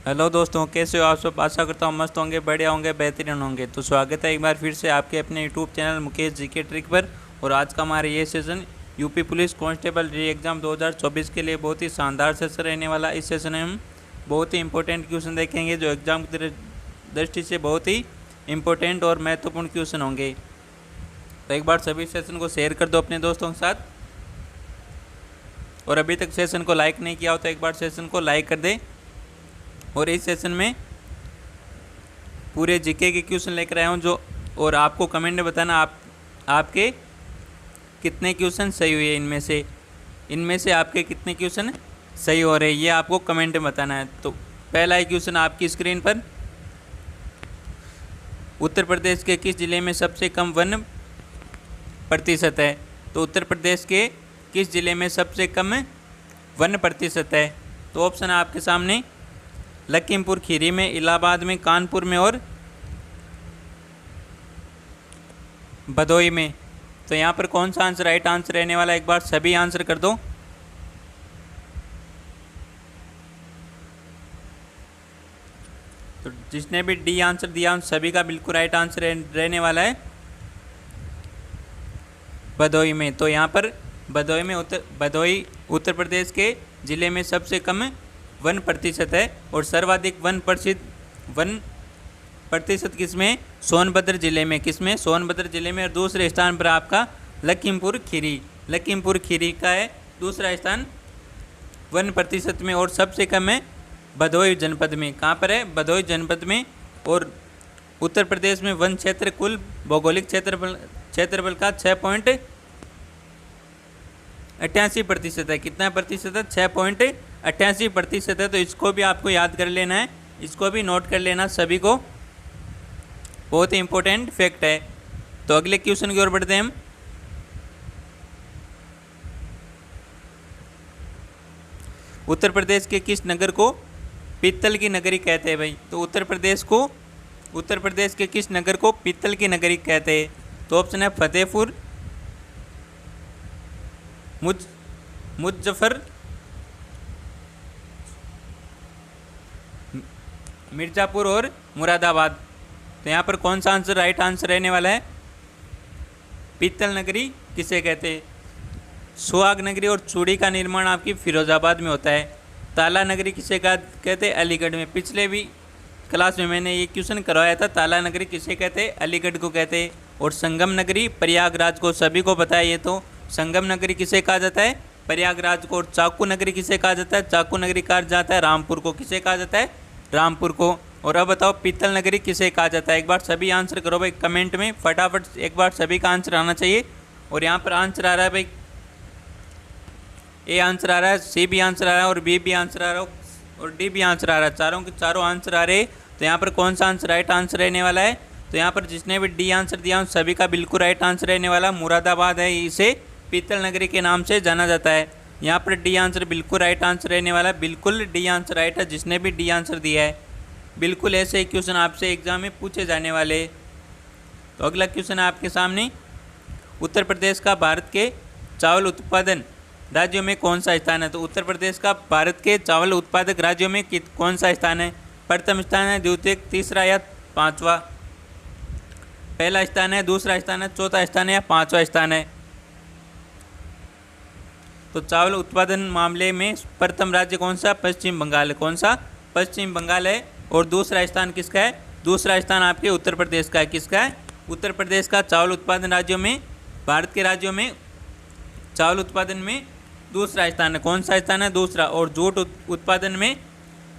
Hello दोस्तों, कैसे हो आप सब। आशा करता हूँ मस्त होंगे, बढ़िया होंगे, बेहतरीन होंगे। तो स्वागत है एक बार फिर से आपके अपने YouTube channel Mukesh GK trick पर। और आज का हमारा ये सेशन यूपी पुलिस कांस्टेबल री एग्ज़ाम 2024 के लिए बहुत ही शानदार सेशन रहने वाला। इस सेशन में हम बहुत ही इंपॉर्टेंट क्वेश्चन देखेंगे जो एग्ज़ाम की दृष्टि से बहुत ही इंपॉर्टेंट और महत्वपूर्ण क्वेश्चन होंगे। तो एक बार सभी सेशन को शेयर कर दो अपने दोस्तों के साथ, और अभी तक सेशन को लाइक नहीं किया हो तो एक बार सेशन को लाइक कर दे। और इस सेशन में पूरे जीके के क्वेश्चन लेकर आया हूँ जो, और आपको कमेंट में बताना आपके कितने क्वेश्चन सही हुए। इनमें से आपके कितने क्वेश्चन सही हो रहे हैं, ये आपको कमेंट में बताना है। तो पहला ही क्वेश्चन आपकी स्क्रीन पर, उत्तर प्रदेश के किस जिले में सबसे कम वन प्रतिशत है। तो उत्तर प्रदेश के किस जिले में सबसे कम वन प्रतिशत है। तो ऑप्शन है आपके सामने, लखीमपुर खीरी में, इलाहाबाद में, कानपुर में और भदोही में। तो यहाँ पर कौन सा आंसर राइट आंसर रहने वाला है, एक बार सभी आंसर कर दो। तो जिसने भी डी आंसर दिया उन सभी का बिल्कुल राइट आंसर रहने वाला है भदोही में। तो यहाँ पर भदोही उत्तर प्रदेश के ज़िले में सबसे कम 1% है, और सर्वाधिक 1% किसमें, सोनभद्र जिले में। किसमें, सोनभद्र जिले में। और दूसरे स्थान पर आपका लखीमपुर खीरी का है दूसरा स्थान 1% में, और सबसे कम है भदोही जनपद में। कहाँ पर है, भदोही जनपद में। और उत्तर प्रदेश में वन क्षेत्र कुल भौगोलिक क्षेत्रफल का 6.88% है। कितना प्रतिशत है, 6.88% है। तो इसको भी आपको याद कर लेना है, इसको भी नोट कर लेना सभी को, बहुत ही इंपॉर्टेंट फैक्ट है। तो अगले क्वेश्चन की ओर बढ़ते हैं हम। उत्तर प्रदेश के किस नगर को पीतल की नगरी कहते हैं भाई। तो उत्तर प्रदेश के किस नगर को पीतल की नगरी कहते हैं। तो ऑप्शन है फतेहपुर, मुजफ्फर, मिर्ज़ापुर और मुरादाबाद। तो यहाँ पर कौन सा आंसर राइट आंसर रहने वाला है, पीतल नगरी किसे कहते हैं। सुहाग नगरी और चूड़ी का निर्माण आपकी फिरोजाबाद में होता है। ताला नगरी किसे कहते हैं, अलीगढ़ में। पिछले भी क्लास में मैंने ये क्वेश्चन करवाया था, ताला नगरी किसे कहते हैं, अलीगढ़ को कहते हैं। और संगम नगरी प्रयागराज को, सभी को पता है ये तो। संगम नगरी किसे कहा जाता है, प्रयागराज को। और चाकू नगरी किसे कहा जाता है, चाकू नगरी कहा जाता है रामपुर को। किसे कहा जाता है, रामपुर को। और अब बताओ पीतल नगरी किसे कहा जाता है। एक बार सभी आंसर करो भाई कमेंट में, फटाफट एक बार सभी का आंसर आना चाहिए। और यहाँ पर आंसर आ रहा है भाई, ए आंसर आ रहा है, सी भी आंसर आ रहा है, और बी भी आंसर आ रहा है, और डी भी आंसर आ रहा है। चारों के चारों आंसर आ रहे हैं। तो यहाँ पर कौन सा आंसर राइट आंसर रहने वाला है। तो यहाँ पर जिसने भी डी आंसर दिया उन सभी का बिल्कुल राइट आंसर रहने वाला मुरादाबाद है, इसे पीतल नगरी के नाम से जाना जाता है। यहाँ पर डी आंसर बिल्कुल राइट आंसर रहने वाला है, बिल्कुल डी आंसर राइट है जिसने भी डी आंसर दिया है। बिल्कुल ऐसे ही क्वेश्चन आपसे एग्जाम में पूछे जाने वाले। तो अगला क्वेश्चन है आपके सामने, उत्तर प्रदेश का भारत के चावल उत्पादन राज्यों में कौन सा स्थान है। तो उत्तर प्रदेश का भारत के चावल उत्पादक राज्यों में कौन सा स्थान है। प्रथम स्थान है, द्वितीय, तीसरा या पांचवा। पहला स्थान है, दूसरा स्थान है, चौथा स्थान है या पांचवा स्थान है। तो चावल उत्पादन मामले में प्रथम राज्य कौन सा, पश्चिम बंगाल है। कौन सा, पश्चिम बंगाल है। और दूसरा स्थान किसका है, दूसरा स्थान आपके उत्तर प्रदेश का है। किसका है, उत्तर प्रदेश का। चावल उत्पादन राज्यों में, भारत के राज्यों में चावल उत्पादन में दूसरा स्थान है। कौन सा स्थान है, दूसरा। और जूट उत्पादन में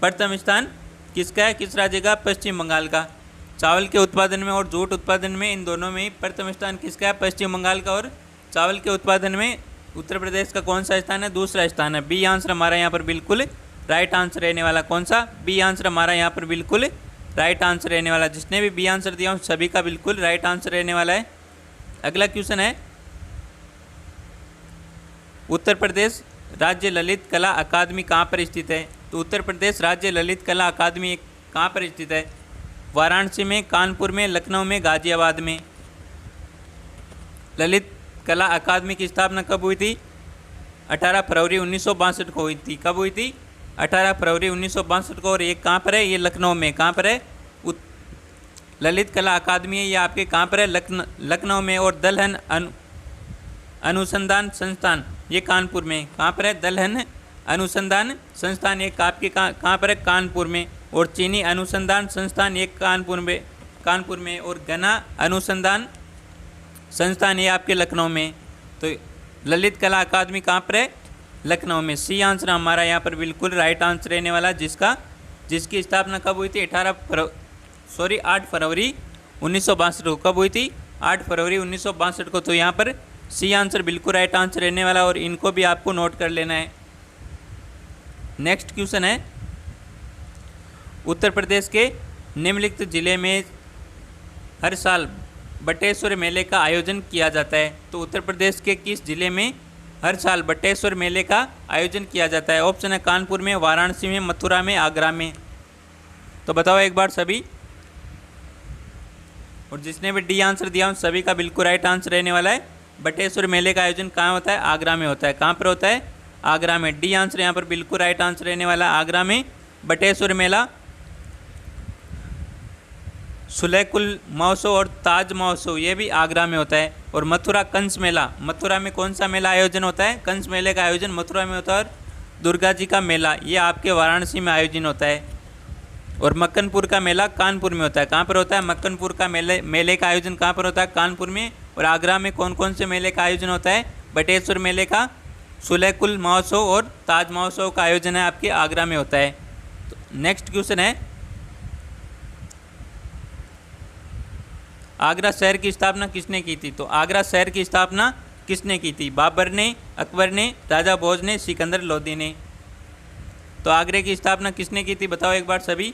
प्रथम स्थान किसका है, किस राज्य का, पश्चिम बंगाल का। चावल के उत्पादन में और जूट उत्पादन में, इन दोनों में प्रथम स्थान किसका है, पश्चिम बंगाल का। और चावल के उत्पादन में उत्तर प्रदेश का कौन सा स्थान है, दूसरा स्थान है। बी आंसर हमारा यहाँ पर बिल्कुल राइट आंसर रहने वाला। कौन सा, बी आंसर हमारा यहाँ पर बिल्कुल राइट आंसर रहने वाला। जिसने भी बी आंसर दिया उन सभी का बिल्कुल राइट आंसर रहने वाला है। अगला क्वेश्चन है, उत्तर प्रदेश राज्य ललित कला अकादमी कहाँ पर स्थित है। तो उत्तर प्रदेश राज्य ललित कला अकादमी कहाँ पर स्थित है, वाराणसी में, कानपुर में, लखनऊ में, गाजियाबाद में। ललित कला अकादमी की स्थापना कब हुई थी, 18 फरवरी 1962 को हुई थी। कब हुई थी, 18 फरवरी 1962 को। और ये कहाँ पर है? ये लखनऊ में। कहाँ पर है? ललित कला अकादमी है, ये आपके कहाँ पर है? लखनऊ में। और दलहन अनुसंधान संस्थान ये कानपुर में। कहाँ पर है? दलहन अनुसंधान संस्थान ये आपके कहाँ पर है? कानपुर में। और चीनी अनुसंधान संस्थान ये कानपुर में। और गन्ना अनुसंधान संस्थान ये आपके लखनऊ में। तो ललित कला अकादमी कहाँ पर है? लखनऊ में। सी आंसर हमारा यहाँ पर बिल्कुल राइट आंसर रहने वाला, जिसकी स्थापना कब हुई थी? 8 फरवरी 1962 को। कब हुई थी? 8 फरवरी 1962 को। तो यहाँ पर सी आंसर बिल्कुल राइट आंसर रहने वाला, और इनको भी आपको नोट कर लेना है। नेक्स्ट क्वेश्चन है, उत्तर प्रदेश के निम्नलिखित जिले में हर साल बटेश्वर मेले का आयोजन किया जाता है। तो उत्तर प्रदेश के किस जिले में हर साल बटेश्वर मेले का आयोजन किया जाता है? ऑप्शन है कानपुर में, वाराणसी में, मथुरा में, आगरा में। तो बताओ एक बार सभी। और जिसने भी डी आंसर दिया उन सभी का बिल्कुल राइट आंसर रहने वाला है। बटेश्वर मेले का आयोजन कहाँ होता है? आगरा में होता है। कहाँ पर होता है? आगरा में। डी आंसर यहाँ पर बिल्कुल राइट आंसर रहने वाला है, आगरा में बटेश्वर मेला। सुलेकुल महोत्सव और ताज महोत्सव ये भी आगरा में होता है। और मथुरा कंस मेला, मथुरा में कौन सा मेला आयोजन होता है? कंस मेले का आयोजन मथुरा में होता है। और दुर्गा जी का मेला ये आपके वाराणसी में आयोजन होता है। और मक्कनपुर का मेला कानपुर में होता है। कहाँ पर होता है? मक्कनपुर का मेले का आयोजन कहाँ पर होता है? कानपुर में। और आगरा में कौन कौन से मेले का आयोजन होता है? बटेश्वर मेले का, सुलेकुल महोत्सव और ताज महोत्सव का आयोजन है आपके आगरा में होता है। तो नेक्स्ट क्वेश्चन है, आगरा शहर की स्थापना किसने की थी? तो आगरा शहर की स्थापना किसने की थी? बाबर ने, अकबर ने, राजा भोज ने, सिकंदर लोदी ने। तो आगरे की स्थापना किसने की थी? बताओ एक बार सभी।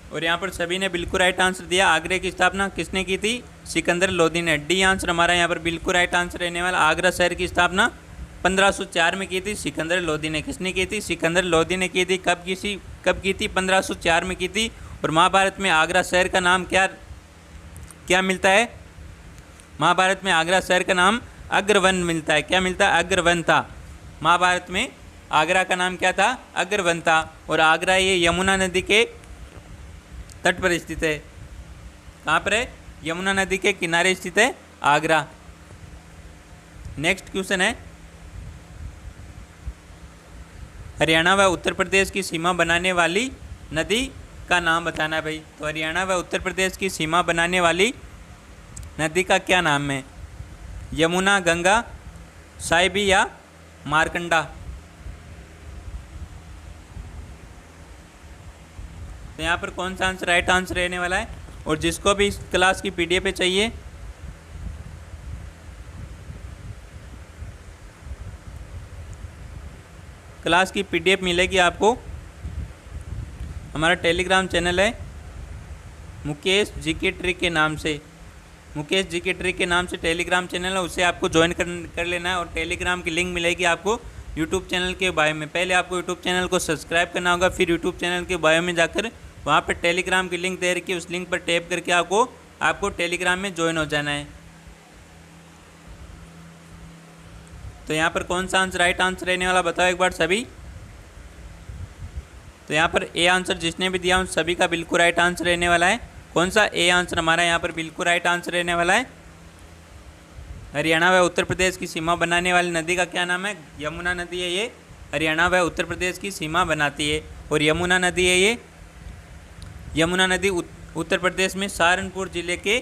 और यहाँ पर सभी ने बिल्कुल राइट आंसर दिया। आगरे की स्थापना किसने की थी? सिकंदर लोदी ने। डी आंसर हमारा यहाँ पर बिल्कुल राइट आंसर रहने वाला। आगरा शहर की स्थापना 1504 में की थी सिकंदर लोदी ने। किसने की थी? सिकंदर लोदी ने की थी। कब की थी? 1504 में की थी। और महाभारत में आगरा शहर का नाम क्या मिलता है? महाभारत में आगरा शहर का नाम अग्रवन मिलता है। क्या मिलता है? अग्रवन था। महाभारत में आगरा का नाम क्या था? अग्रवन था। और आगरा ये यमुना नदी के तट पर स्थित है। कहाँ पर है? यमुना नदी के किनारे स्थित है आगरा। नेक्स्ट क्वेश्चन है, हरियाणा व उत्तर प्रदेश की सीमा बनाने वाली नदी का नाम बताना भाई। तो हरियाणा व उत्तर प्रदेश की सीमा बनाने वाली नदी का क्या नाम है? यमुना, गंगा, साइबी या मारकंडा? तो यहाँ पर कौन सा आंसर राइट आंसर रहने वाला है? और जिसको भी इस क्लास की पीडीएफ चाहिए क्लास की पीडीएफ मिलेगी आपको। हमारा टेलीग्राम चैनल है मुकेश जीके ट्रिक के नाम से। मुकेश जीके ट्रिक के नाम से टेलीग्राम चैनल है, उसे आपको ज्वाइन कर लेना है। और टेलीग्राम की लिंक मिलेगी आपको यूट्यूब चैनल के बायो में। पहले आपको यूट्यूब चैनल को सब्सक्राइब करना होगा, फिर यूट्यूब चैनल के बायो में जाकर वहाँ पर टेलीग्राम की लिंक दे रखी है, उस लिंक पर टैप करके आपको टेलीग्राम में ज्वाइन हो जाना है। तो यहाँ पर कौन सा आंसर राइट आंसर रहने वाला बताओ एक बार सभी। तो यहाँ पर ए आंसर जिसने भी दिया उन सभी का बिल्कुल राइट आंसर रहने वाला है। कौन सा? ए आंसर हमारा यहाँ पर बिल्कुल राइट आंसर रहने वाला है। हरियाणा व उत्तर प्रदेश की सीमा बनाने वाली नदी का क्या नाम है? यमुना नदी है। ये हरियाणा व उत्तर प्रदेश की सीमा बनाती है। और यमुना नदी है ये। यमुना नदी उत्तर प्रदेश में सहारनपुर जिले के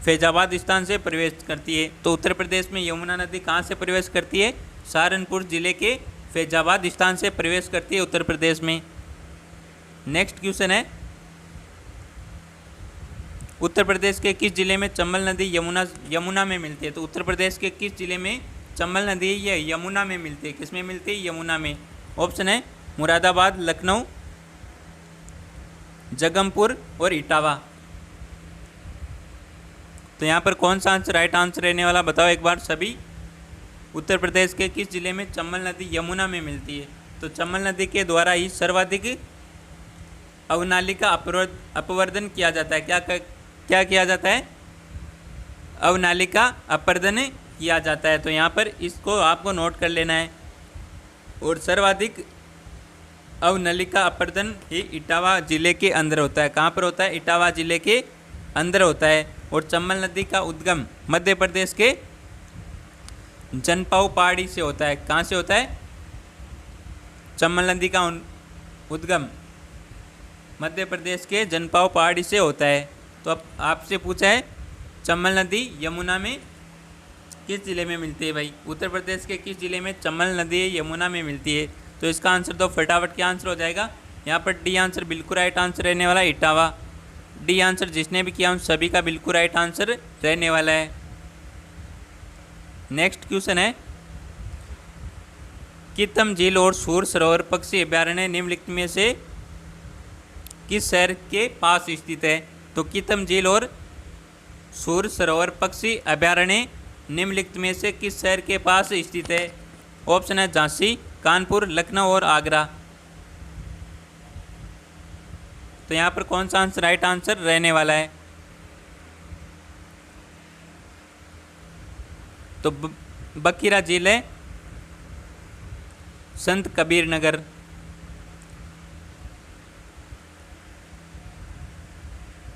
फैजाबाद स्थान से प्रवेश करती है। तो उत्तर प्रदेश में यमुना नदी कहाँ से प्रवेश करती है? सहारनपुर जिले के फैजाबाद स्थान से प्रवेश करती है उत्तर प्रदेश में। नेक्स्ट क्वेश्चन है, उत्तर प्रदेश के किस जिले में चंबल नदी यमुना में मिलती है? तो उत्तर प्रदेश के किस जिले में चंबल नदी ये यमुना में मिलती है? किस में मिलती है? यमुना में। ऑप्शन है मुरादाबाद, लखनऊ, जगमपुर और इटावा। तो यहाँ पर कौन सा आंसर राइट आंसर रहने वाला बताओ एक बार सभी। उत्तर प्रदेश के किस जिले में चंबल नदी यमुना में मिलती है? तो चंबल नदी के द्वारा ही सर्वाधिक अवनाली का अपवर्दन किया जाता है। क्या किया जाता है? अवनालिका अपर्दन किया जाता है। तो यहाँ पर इसको आपको नोट कर लेना है। और सर्वाधिक अवनलिका अपर्दन ही इटावा जिले के अंदर होता है। कहाँ पर होता है? इटावा जिले के अंदर होता है। और चंबल नदी का उद्गम मध्य प्रदेश के जनपाऊ पहाड़ी से होता है। कहाँ से होता है? चंबल नदी का उद्गम मध्य प्रदेश के जनपाऊ पहाड़ी से होता है। तो अब आपसे पूछा है चंबल नदी यमुना में किस जिले में मिलती है भाई? उत्तर प्रदेश के किस जिले में चंबल नदी यमुना में मिलती है? तो इसका आंसर तो फटाफट क्या आंसर हो जाएगा? यहाँ पर डी आंसर बिल्कुल राइट आंसर रहने वाला है, इटावा। डी आंसर जिसने भी किया उन सभी का बिल्कुल राइट आंसर रहने वाला है। नेक्स्ट क्वेश्चन है, कितम झील और सूर सरोवर पक्षी अभ्यारण्य निम्नलिखित में से किस शहर के पास स्थित है? तो कितम झील और सूर सरोवर पक्षी अभ्यारण्य निम्नलिखित में से किस शहर के पास स्थित है? ऑप्शन है झांसी, कानपुर, लखनऊ और आगरा। तो यहाँ पर कौन सा आंसर राइट आंसर रहने वाला है? तो बखीरा झील है संत कबीर नगर।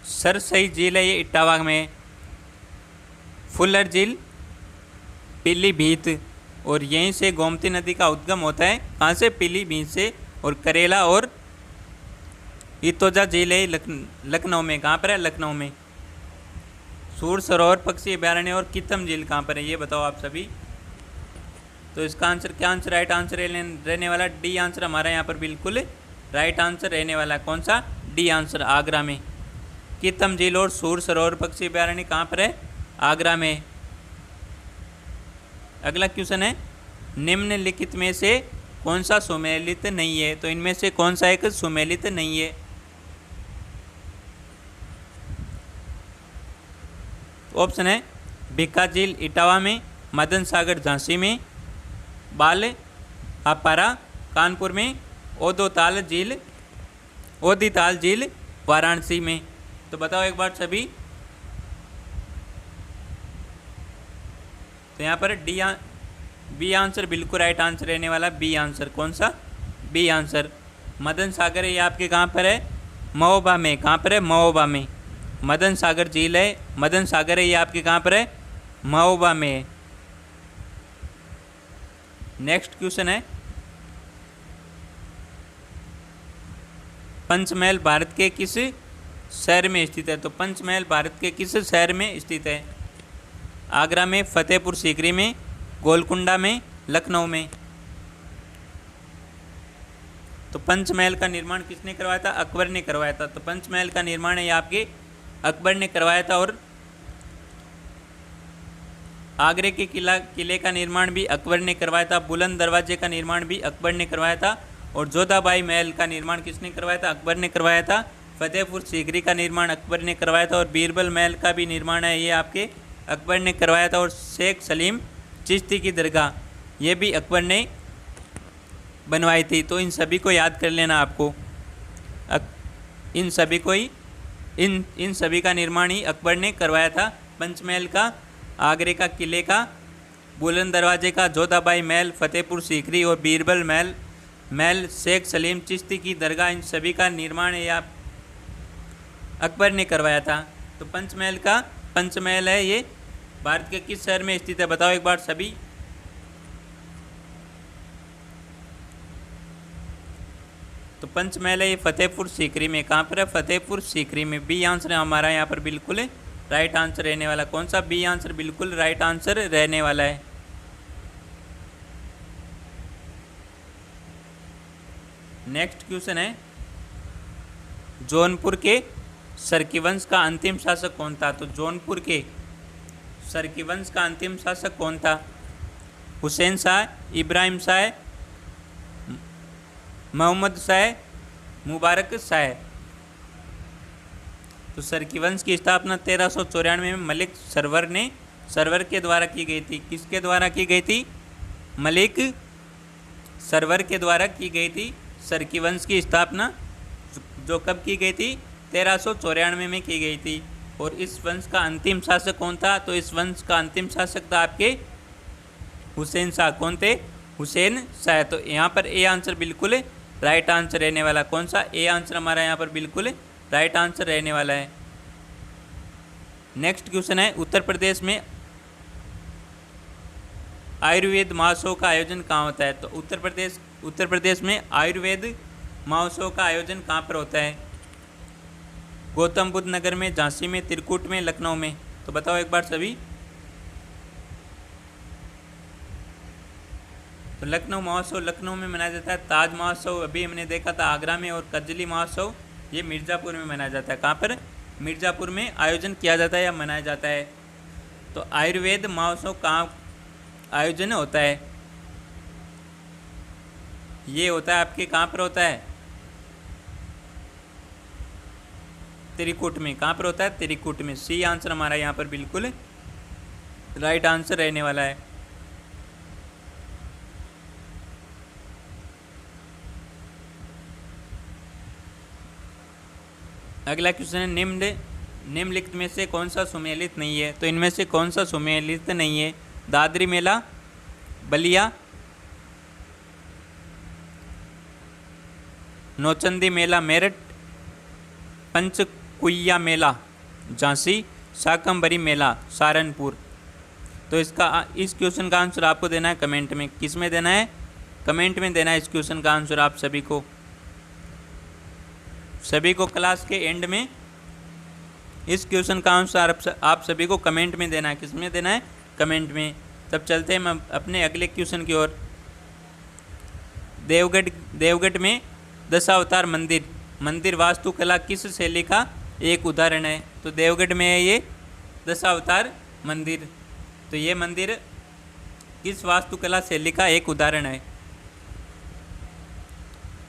सरसई झील है ये इटावा में। फुल्लर झील पीलीभीत, और यहीं से गोमती नदी का उद्गम होता है। कहाँ से? पीलीभीत से। और करेला और इतोजा झील है लखनऊ में। कहाँ पर है? लखनऊ में। सूर सरोवर पक्षी अभ्यारण्य और कितम झील कहाँ पर है ये बताओ आप सभी। तो इसका आंसर क्या आंसर राइट आंसर रहने वाला? डी आंसर हमारा यहाँ पर बिल्कुल राइट आंसर रहने वाला। कौन सा? डी आंसर, आगरा में। कितम झील और सूर सरोवर पक्षी अभ्यारण्य कहाँ पर है? आगरा में। अगला क्वेश्चन है, निम्नलिखित में से कौन सा सुमेलित नहीं है? तो इनमें से कौन सा एक सुमेलित नहीं है? ऑप्शन है भिक्का झील इटावा में, मदन सागर झांसी में, बाल हापारा कानपुर में, ओदोताल झील वाराणसी में। तो बताओ एक बार सभी। तो यहाँ पर बी आंसर बिल्कुल राइट आंसर रहने वाला। बी आंसर कौन सा? B answer. मदन सागर ये आपके कहाँ पर है? महोबा में। कहाँ पर है? महोबा में। मदन सागर झील है, मदन सागर है ये आपके कहाँ पर है? महोबा में। नेक्स्ट क्वेश्चन है, पंचमहल भारत के किस शहर में स्थित है? तो पंचमहल भारत के किस शहर में स्थित है? आगरा में, फतेहपुर सीकरी में, गोलकुंडा में, लखनऊ में। तो पंचमहल का निर्माण किसने करवाया था? अकबर ने करवाया था। तो पंचमहल का निर्माण है ये आपके अकबर ने करवाया था। और आगरे के किले का निर्माण भी अकबर ने करवाया था। बुलंद दरवाजे का निर्माण भी अकबर ने करवाया था। और जोधाबाई महल का निर्माण किसने करवाया था? अकबर ने करवाया था। फतेहपुर सीकरी का निर्माण अकबर ने करवाया था। और बीरबल महल का भी निर्माण है ये आपके अकबर ने करवाया था। और शेख सलीम चिश्ती की दरगाह ये भी अकबर ने बनवाई थी। तो इन सभी को याद कर लेना आपको। इन सभी का निर्माण ही अकबर ने करवाया था। पंचमहल का, आगरे का किले का, बुलंद दरवाजे का, जोधाबाई महल, फतेहपुर सीकरी और बीरबल महल, शेख सलीम चिश्ती की दरगाह, इन सभी का निर्माण है आप अकबर ने करवाया था। तो पंचमहल है ये भारत के किस शहर में स्थित है? बताओ एक बार सभी। तो पंचमहल है ये फतेहपुर सीकरी में। कहाँ पर है? फतेहपुर सीकरी में। बी आंसर है हमारा यहाँ पर बिल्कुल राइट आंसर रहने वाला। कौन सा? बी आंसर बिल्कुल राइट आंसर रहने वाला है। नेक्स्ट क्वेश्चन है, जौनपुर के सरकी वंश का अंतिम शासक कौन था? तो जौनपुर के सरकी वंश का अंतिम शासक कौन था? हुसैन शाह, इब्राहिम शाह, मोहम्मद शाह, मुबारक शाह। तो सरकी वंश की स्थापना 1394 में मलिक सरवर के द्वारा की गई थी। किसके द्वारा की गई थी? मलिक सरवर के द्वारा की गई थी सरकी वंश की स्थापना, जो कब की गई थी? 1394 में की गई थी। और इस वंश का अंतिम शासक कौन था? तो इस वंश का अंतिम शासक था आपके हुसैन शाह। कौन थे? हुसैन शाह। तो यहाँ पर ए आंसर बिल्कुल राइट आंसर रहने वाला। कौन सा? ए आंसर हमारा यहाँ पर बिल्कुल राइट आंसर रहने वाला है। नेक्स्ट क्वेश्चन है, उत्तर प्रदेश में आयुर्वेद महोत्सव का आयोजन कहाँ होता है? तो उत्तर प्रदेश में आयुर्वेद महोत्सव का आयोजन कहाँ पर होता है? गौतम बुद्ध नगर में, झांसी में, त्रिकुट में, लखनऊ में? तो बताओ एक बार सभी। तो लखनऊ महोत्सव लखनऊ में मनाया जाता है। ताज महोत्सव अभी हमने देखा था आगरा में, और कजली महोत्सव ये मिर्ज़ापुर में मनाया जाता है। कहाँ पर? मिर्ज़ापुर में आयोजन किया जाता है या मनाया जाता है। तो आयुर्वेद महोत्सव कहाँ आयोजन होता है? ये होता है आपके कहाँ पर होता है? त्रिकुट में। कहाँ पर होता है? त्रिकुट में। सी आंसर हमारा यहाँ पर बिल्कुल राइट आंसर रहने वाला है। अगला क्वेश्चन है, निम्नलिखित में से कौन सा सुमेलित नहीं है? तो इनमें से कौन सा सुमेलित नहीं है? दादरी मेला, बलिया, नौचंदी मेला मेरठ, पंचकुइया मेला झांसी, शाकंभरी मेला सहारनपुर। तो इस क्वेश्चन का आंसर आपको देना है कमेंट में। किस में देना है? कमेंट में देना है इस क्वेश्चन का आंसर आप सभी को क्लास के एंड में इस क्वेश्चन का आंसर आप सभी को कमेंट में देना है। किस में देना है? कमेंट में। तब चलते हैं हम अपने अगले क्वेश्चन की ओर। देवगढ़ में दशावतार मंदिर वास्तुकला किस शैली का एक उदाहरण है? तो देवगढ़ में है ये दशावतार मंदिर। तो ये मंदिर किस वास्तुकला शैली का एक उदाहरण है?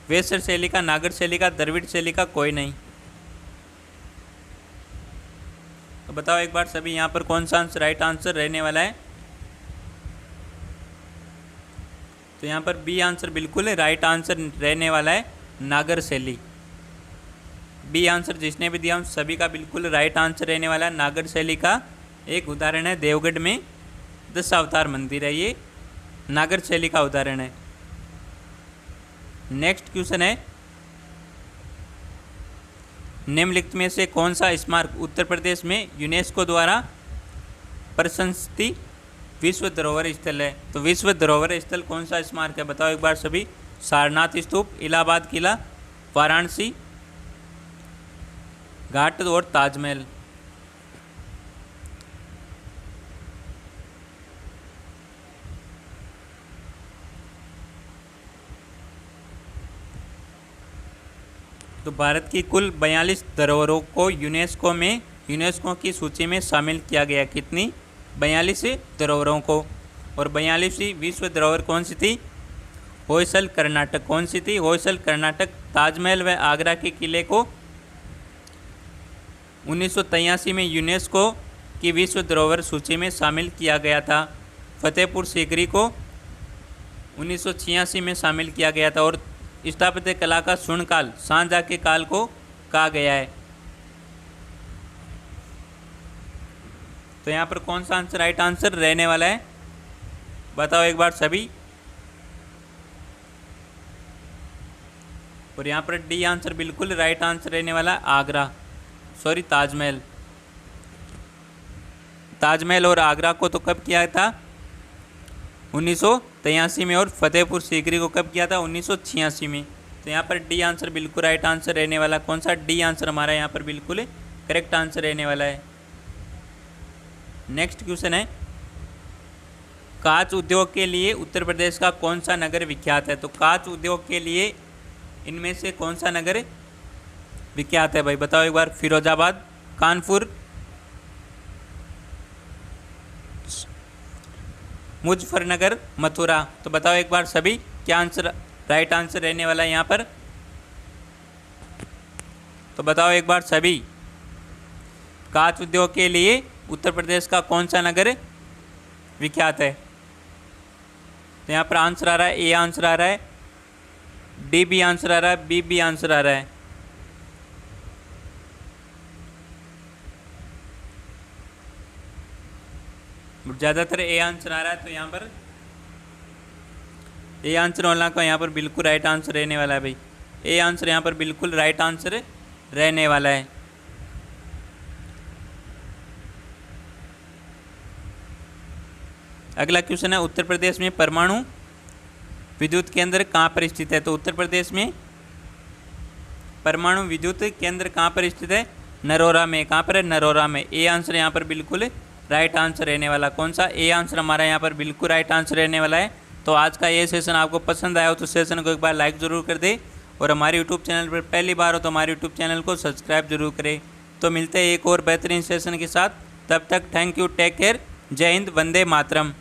वेसर शैली का, नागर शैली का, द्रविड़ शैली का? कोई नहीं। तो बताओ एक बार सभी यहाँ पर कौन सा आंसर राइट आंसर रहने वाला है? तो यहाँ पर बी आंसर बिल्कुल राइट आंसर रहने वाला है, नागर शैली। बी आंसर जिसने भी दिया उन सभी का बिल्कुल राइट आंसर रहने वाला है। नागर शैली का एक उदाहरण है देवगढ़ में दशावतार मंदिर है, ये नागर शैली का उदाहरण है। नेक्स्ट क्वेश्चन है, निम्नलिखित में से कौन सा स्मारक उत्तर प्रदेश में यूनेस्को द्वारा प्रशंसित विश्व धरोहर स्थल है? तो विश्व धरोहर स्थल कौन सा स्मारक है? बताओ एक बार सभी। सारनाथ स्तूप, इलाहाबाद किला, वाराणसी घाट और ताजमहल। तो भारत की कुल 42 धरोहरों को यूनेस्को की सूची में शामिल किया गया। कितनी? 42 धरोहरों को। और 42वीं विश्व धरोहर कौन सी थी? होयसल कर्नाटक। कौन सी थी? होयसल कर्नाटक। ताजमहल व आगरा के किले को 1983 में यूनेस्को की विश्व धरोहर सूची में शामिल किया गया था। फतेहपुर सीकरी को 1986 में शामिल किया गया था। और स्थापत्य कला का स्वर्णकाल सांझा के काल को कहा गया है। तो यहाँ पर कौन सा आंसर राइट आंसर रहने वाला है? बताओ एक बार सभी। और यहाँ पर डी आंसर बिल्कुल राइट आंसर रहने वाला है, आगरा, सॉरी ताजमहल। ताजमहल और आगरा को तो कब किया था? 1983 में। और फतेहपुर सीकरी को कब किया था? 1986 में। तो यहाँ पर डी आंसर बिल्कुल राइट आंसर रहने वाला। कौन सा? डी आंसर हमारा यहाँ पर बिल्कुल करेक्ट आंसर रहने वाला है। नेक्स्ट क्वेश्चन है, कांच उद्योग के लिए उत्तर प्रदेश का कौन सा नगर विख्यात है? तो कांच उद्योग के लिए इनमें से कौन सा नगर विख्यात है भाई? बताओ एक बार। फिरोजाबाद, कानपुर, मुजफ्फरनगर, मथुरा। तो बताओ एक बार सभी क्या आंसर राइट आंसर रहने वाला है यहाँ पर? तो बताओ एक बार सभी, कांच उद्योग के लिए उत्तर प्रदेश का कौन सा नगर विख्यात है? तो यहाँ पर आंसर आ रहा है, ए आंसर आ रहा है, डी भी आंसर आ रहा है, बी भी आंसर आ रहा है। ज़्यादातर ए आंसर आ रहा है, तो यहाँ पर ए आंसर वाला का यहाँ पर बिल्कुल राइट आंसर रहने वाला है भाई। ए आंसर यहाँ पर बिल्कुल राइट आंसर रहने वाला है। अगला क्वेश्चन है, उत्तर प्रदेश में परमाणु विद्युत केंद्र कहाँ पर स्थित है? तो उत्तर प्रदेश में परमाणु विद्युत केंद्र कहाँ पर स्थित है? नरोरा में। कहाँ पर है? नरोरा में। ए आंसर यहाँ पर बिल्कुल राइट आंसर रहने वाला। कौन सा? ए आंसर हमारा यहाँ पर बिल्कुल राइट आंसर रहने वाला है। तो आज का ये सेशन आपको पसंद आया हो तो सेशन को एक बार लाइक ज़रूर कर दे, और हमारे यूट्यूब चैनल पर पहली बार हो तो हमारे यूट्यूब चैनल को सब्सक्राइब जरूर करें। तो मिलते हैं एक और बेहतरीन सेशन के साथ, तब तक थैंक यू, टेक केयर, जय हिंद, वंदे मातरम।